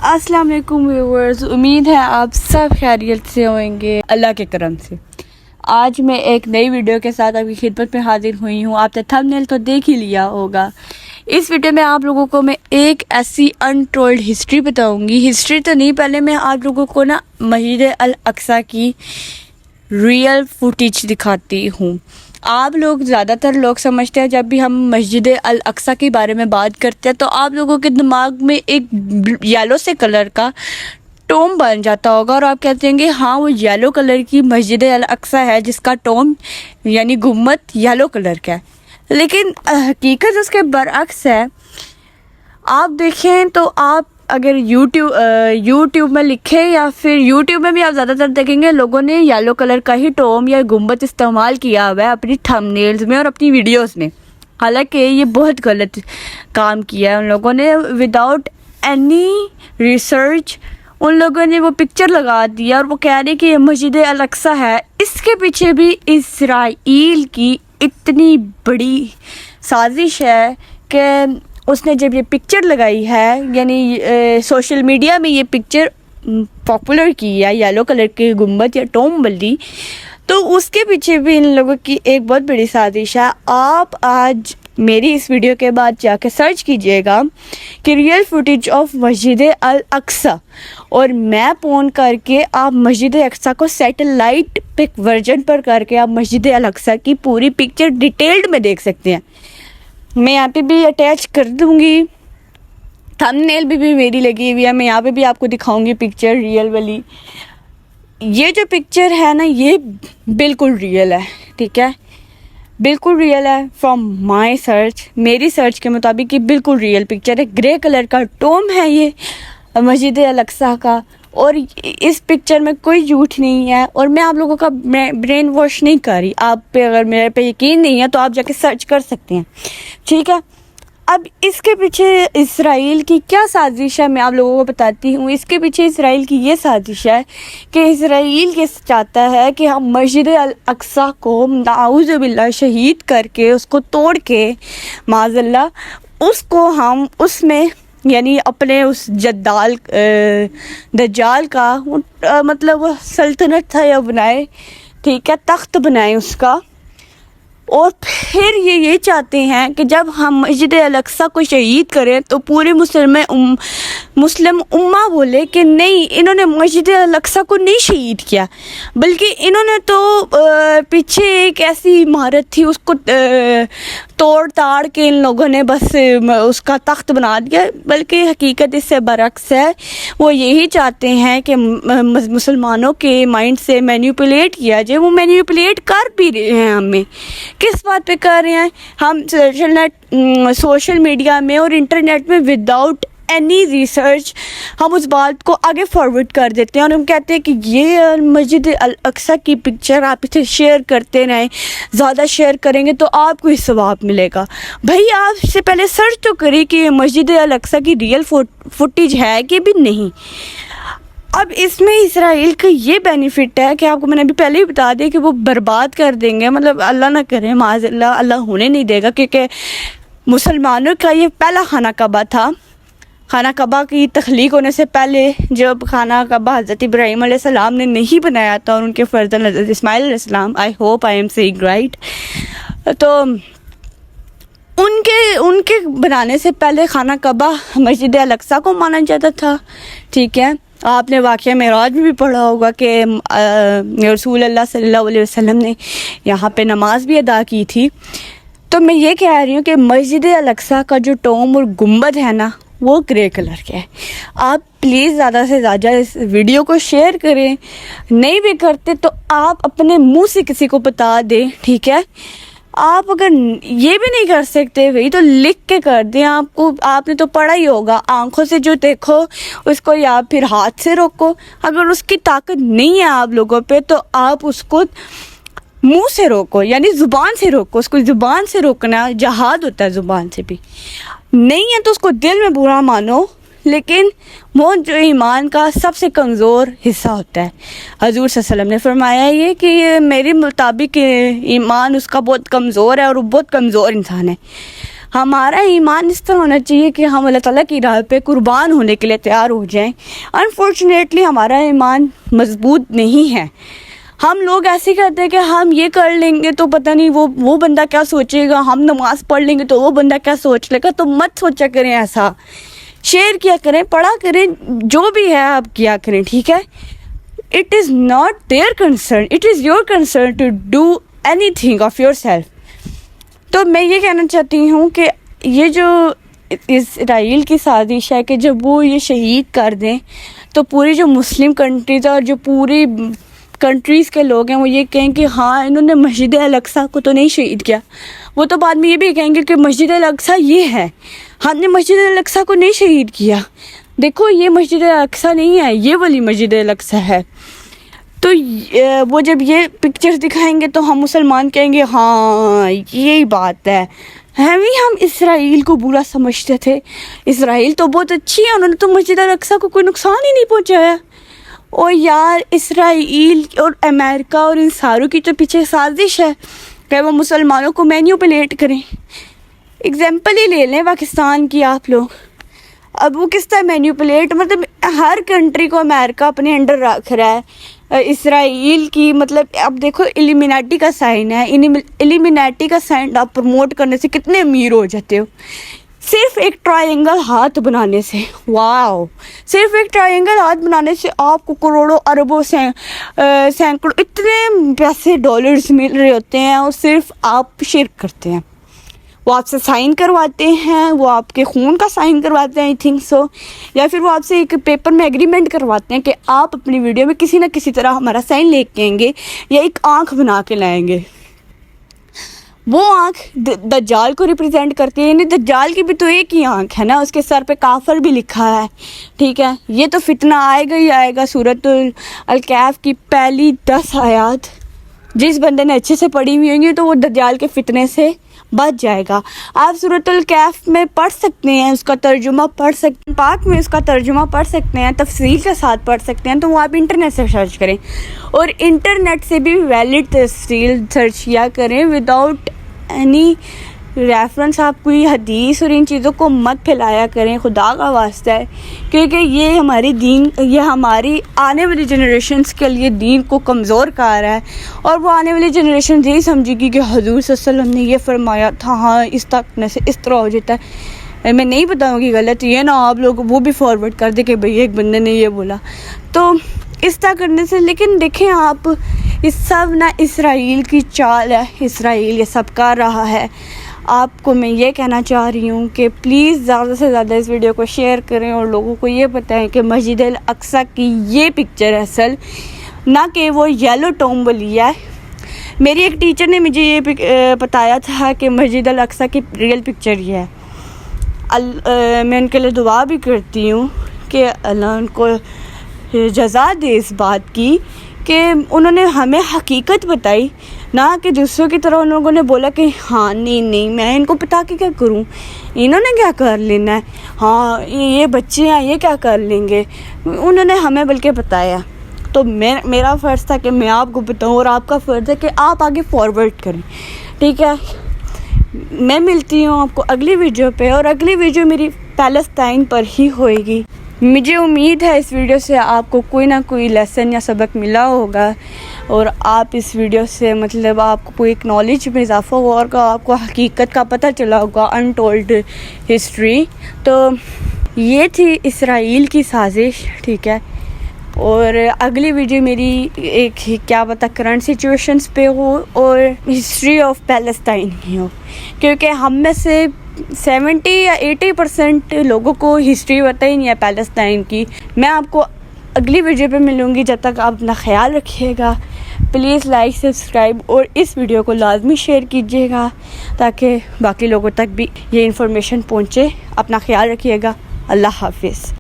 अस्सलाम वालेकुम व्यूअर्स, उम्मीद है आप सब खैरियत से होंगे अल्लाह के करम से। आज मैं एक नई वीडियो के साथ आपकी खिदमत में हाजिर हुई हूँ। आपने थंबनेल तो देख ही लिया होगा। इस वीडियो में आप लोगों को मैं एक ऐसी अनटोल्ड हिस्ट्री बताऊंगी। हिस्ट्री तो नहीं, पहले मैं आप लोगों को ना मस्जिद अल अक्सा की रियल फुटेज दिखाती हूँ। आप लोग ज़्यादातर लोग समझते हैं जब भी हम मस्जिद अल अक्सा के बारे में बात करते हैं तो आप लोगों के दिमाग में एक येलो से कलर का टोम बन जाता होगा और आप कहते हैं हाँ वो येलो कलर की मस्जिद अल अक्सा है जिसका टोम यानी गुम्बद येलो कलर का है। लेकिन हकीकत उसके बरअक्स है। आप देखें तो आप अगर यूट्यूब में लिखें या फिर यूट्यूब में भी आप ज़्यादातर देखेंगे लोगों ने येलो कलर का ही टोम या गुम्बद इस्तेमाल किया हुआ है अपनी थंबनेल्स में और अपनी वीडियोस में। हालांकि ये बहुत गलत काम किया है उन लोगों ने। विदाउट एनी रिसर्च उन लोगों ने वो पिक्चर लगा दिया और वो कह रहे कि ये मस्जिद अल अक्सा है। इसके पीछे भी इस्राइल की इतनी बड़ी साजिश है कि उसने जब ये पिक्चर लगाई है यानी सोशल मीडिया में ये पिक्चर पॉपुलर की है येलो कलर के गुम्बद या टोम बल्ली, तो उसके पीछे भी इन लोगों की एक बहुत बड़ी साजिश है। आप आज मेरी इस वीडियो के बाद जाके सर्च कीजिएगा कि रियल फुटेज ऑफ मस्जिद अल अक्सा और मैप ऑन करके आप मस्जिद अक्सा को सैटेलाइट पिक वर्जन पर करके आप मस्जिद अल अक्सा की पूरी पिक्चर डिटेल्ड में देख सकते हैं। मैं यहाँ पे भी अटैच कर दूँगी, थंबनेल भी मेरी लगी हुई है। मैं यहाँ पे भी आपको दिखाऊंगी पिक्चर रियल वाली। ये जो पिक्चर है ना ये बिल्कुल रियल है, ठीक है, बिल्कुल रियल है। फ्रॉम माय सर्च, मेरी सर्च के मुताबिक ये बिल्कुल रियल पिक्चर है। ग्रे कलर का टोम है ये मस्जिद अल अक्सा का और इस पिक्चर में कोई झूठ नहीं है और मैं आप लोगों का ब्रेन वॉश नहीं कर रही। आप पे अगर मेरे पे यकीन नहीं है तो आप जाके सर्च कर सकते हैं, ठीक है। अब इसके पीछे इसराइल की क्या साजिश है मैं आप लोगों को बताती हूँ। इसके पीछे इसराइल की ये साजिश है कि इसराइल ये चाहता है कि हम मस्जिद अल अक्सा को नाऊज़ बिल्लाह शहीद करके उसको तोड़ के माज़ल्ला उसको हम उसमें यानी अपने उस दज्जाल का मतलब वो सल्तनत था या बनाए, ठीक है, तख्त बनाए उसका। और फिर ये चाहते हैं कि जब हम मस्जिद अल अक्सा को शहीद करें तो पूरे मुस्लिम उम्मा बोले कि नहीं, इन्होंने मस्जिद अल अक्सा को नहीं शहीद किया बल्कि इन्होंने तो पीछे एक ऐसी इमारत थी उसको तोड़ ताड़ के इन लोगों ने बस उसका तख्त बना दिया। बल्कि हकीकत इससे बरअक्स है। वो यही चाहते हैं कि मुसलमानों के माइंड से मैनिपुलेट किया जाए। वो मैनिपुलेट कर भी रहे हैं हमें। किस बात पे कर रहे हैं? हम सोशल मीडिया में और इंटरनेट में विदाउट एनी रिसर्च हम उस बात को आगे फॉरवर्ड कर देते हैं और हम कहते हैं कि ये मस्जिद अल अक्सा की पिक्चर आप इसे शेयर करते रहें, ज़्यादा शेयर करेंगे तो आपको इस सवाब मिलेगा। भाई आप इससे पहले सर्च तो करिए कि मस्जिद अल अक्सा की रियल फुटेज है कि भी नहीं। अब इसमें इसराइल का ये बेनिफिट है कि आपको मैंने अभी पहले ही बता दिया कि वो बर्बाद कर देंगे, मतलब अल्लाह ना करे माज़अल्लाह, अल्लाह होने नहीं देगा, क्योंकि मुसलमानों का ये पहला खाना कबा था। खाना कबा की तख्लीक होने से पहले जब खाना कबा हज़रत इब्राहीम अलैहिस्सलाम ने नहीं बनाया था और उनके फ़र्जंद हज़रत इस्माइल अलैहिस्सलाम, I hope I am saying right, तो उनके बनाने से पहले खाना कबा मस्जिद अल अक्सा को माना जाता था, ठीक है। आपने वाक़या मेराज में भी पढ़ा होगा कि रसूल अल्लाह सल्लल्लाहु अलैहि वसल्लम ने यहाँ पे नमाज भी अदा की थी। तो मैं ये कह रही हूँ कि मस्जिद अल अक्सा का जो टोम और गुम्बद है ना वो ग्रे कलर के है। आप प्लीज़ ज़्यादा से ज़्यादा इस वीडियो को शेयर करें, नहीं भी करते तो आप अपने मुंह से किसी को बता दें, ठीक है। आप अगर ये भी नहीं कर सकते भाई तो लिख के कर दें। आपने तो पढ़ा ही होगा, आंखों से जो देखो उसको या फिर हाथ से रोको। अगर उसकी ताकत नहीं है आप लोगों पे तो आप उसको मुंह से रोको, यानी ज़ुबान से रोको। उसको ज़ुबान से रोकना जहाद होता है, ज़ुबान से भी नहीं है तो उसको दिल में बुरा मानो, लेकिन वो जो ईमान का सबसे कमज़ोर हिस्सा होता है। हजूर सल्लल्लाहु अलैहि वसल्लम ने फरमाया ये कि मेरे मुताबिक ईमान उसका बहुत कमज़ोर है और वो बहुत कमज़ोर इंसान है। हमारा ईमान इस तरह होना चाहिए कि हम अल्लाह ताला की राह पे कुर्बान होने के लिए तैयार हो जाएं। अनफॉर्चुनेटली हमारा ईमान मजबूत नहीं है। हम लोग ऐसे करते हैं कि हम ये कर लेंगे तो पता नहीं वो बंदा क्या सोचेगा, हम नमाज पढ़ लेंगे तो वो बंदा क्या सोच लेगा। तो मत सोचा करें ऐसा, शेयर किया करें, पढ़ा करें, जो भी है आप किया करें, ठीक है। It is not there concern, it is your concern to do anything of yourself. तो मैं ये कहना चाहती हूँ कि ये जो इज़राइल की साजिश है कि जब वो ये शहीद कर दें तो पूरी जो मुस्लिम कंट्रीज़ और जो पूरी कंट्रीज़ के लोग हैं वो ये कहें कि हाँ इन्होंने मस्जिद अल-अक्सा को तो नहीं शहीद किया। वो तो बाद में ये भी कहेंगे कि मस्जिद अल-अक्सा ये है, हमने मस्जिद अल-अक्सा को नहीं शहीद किया। देखो ये मस्जिद अल-अक्सा नहीं है, ये वाली मस्जिद अल-अक्सा है। तो वो जब ये पिक्चर्स दिखाएंगे तो हम मुसलमान कहेंगे हाँ यही बात है। हम इसराइल को बुरा समझते थे, इसराइल तो बहुत अच्छी है, उन्होंने तो मस्जिद अल-अक्सा को कोई नुकसान ही नहीं पहुंचाया। और यार इसराइल और अमेरिका और इन सारों की तो पीछे साजिश है कि वो मुसलमानों को मैनिपुलेट करें। एग्जाम्पल ही ले लें पाकिस्तान की आप लोग, अब वो किस तरह मैनिपुलेट, मतलब हर कंट्री को अमेरिका अपने अंडर रख रहा है। इसराइल की मतलब अब देखो इल्यूमिनाटी का साइन है, इल्यूमिनाटी का साइन आप प्रमोट करने से कितने अमीर हो जाते हो, सिर्फ एक ट्रायंगल हाथ बनाने से। वाओ, सिर्फ एक ट्रायंगल हाथ बनाने से आपको करोड़ों अरबों सैकड़ों इतने पैसे डॉलर्स मिल रहे होते हैं और सिर्फ आप शिरक करते हैं। वो आपसे साइन करवाते हैं, वो आपके खून का साइन करवाते हैं आई थिंक सो, या फिर वो आपसे एक पेपर में एग्रीमेंट करवाते हैं कि आप अपनी वीडियो में किसी न किसी तरह हमारा साइन लेके आएंगे या एक आँख बना के लाएंगे। वो आँख दज्जाल को रिप्रेजेंट करती है, यानी दज्जाल की भी तो एक ही आँख है ना, उसके सर पे काफर भी लिखा है, ठीक है। ये तो फितना आएगा ही आएगा। सूरतुल अल-कैफ की पहली 10 आयत जिस बंदे ने अच्छे से पढ़ी हुई होंगी तो वो दज्जाल के फितने से बच जाएगा। आप सूरतुल कैफ में पढ़ सकते हैं, उसका तर्जुमा पढ़ सकते हैं, पाक में उसका तर्जुमा पढ़ सकते हैं, तफसील के साथ पढ़ सकते हैं। तो वो आप इंटरनेट से सर्च करें और इंटरनेट से भी वैलिड तफसील सर्च किया करें विदाउट एनी रेफरेंस। आप कोई हदीस और इन चीज़ों को मत फैलाया करें, खुदा का वास्ता है, क्योंकि ये हमारी दीन, ये हमारी आने वाली जनरेशन्स के लिए दीन को कमज़ोर कर रहा है। और वो आने वाली जनरेशन यही समझेगी कि हुज़ूर सल्लल्लाहु अलैहि वसल्लम ने ये फरमाया था, हाँ इस तकने से इस तरह हो जाता है। मैं नहीं बताऊँगी गलत, ये ना आप लोग वो भी फॉरवर्ड कर दे कि भैया एक बंदे ने ये बोला, तो इस तरह करने से। लेकिन देखें आप, इस सब ना इसराइल की चाल है, इसराइल ये सब कर रहा है। आपको मैं ये कहना चाह रही हूँ कि प्लीज़ ज़्यादा से ज़्यादा इस वीडियो को शेयर करें और लोगों को ये बताएं कि मस्जिद अल-अक्सा की ये पिक्चर है असल, ना कि वो येलो टॉम वाली है। मेरी एक टीचर ने मुझे ये बताया था कि मस्जिद अल-अक्सा की रियल पिक्चर ये है। मैं उनके लिए दुआ भी करती हूँ कि अल्लाह उनको जज़ा दे इस बात की कि उन्होंने हमें हकीकत बताई, ना कि दूसरों की तरह उन लोगों ने बोला कि हाँ नहीं मैं इनको बता के क्या करूँ, इन्होंने क्या कर लेना है, हाँ ये बच्चे हैं ये क्या कर लेंगे। उन्होंने हमें बल्कि बताया, तो मेरा फ़र्ज़ था कि मैं आपको बताऊँ और आपका फ़र्ज़ है कि आप आगे फॉरवर्ड करें, ठीक है। मैं मिलती हूँ आपको अगली वीडियो पे, और अगली वीडियो मेरी पैलेस्टाइन पर ही होएगी। मुझे उम्मीद है इस वीडियो से आपको कोई ना कोई लेसन या सबक मिला होगा और आप इस वीडियो से मतलब आपको कोई एक नॉलेज में इजाफा हुआ और आपको हकीकत का पता चला होगा, अनटोल्ड हिस्ट्री। तो ये थी इसराइल की साजिश, ठीक है। और अगली वीडियो मेरी एक क्या पता करंट सिचुएशंस पे हो और हिस्ट्री ऑफ पैलेस्टाइन की हो, क्योंकि हम में से 70 या 80% लोगों को हिस्ट्री पता ही नहीं है पैलेस्टाइन की। मैं आपको अगली वीडियो पे मिलूँगी, जब तक आप अपना ख्याल रखिएगा। प्लीज़ लाइक सब्सक्राइब और इस वीडियो को लाजमी शेयर कीजिएगा ताकि बाकी लोगों तक भी ये इन्फॉर्मेशन पहुँचे। अपना ख्याल रखिएगा। अल्लाह हाफिज़।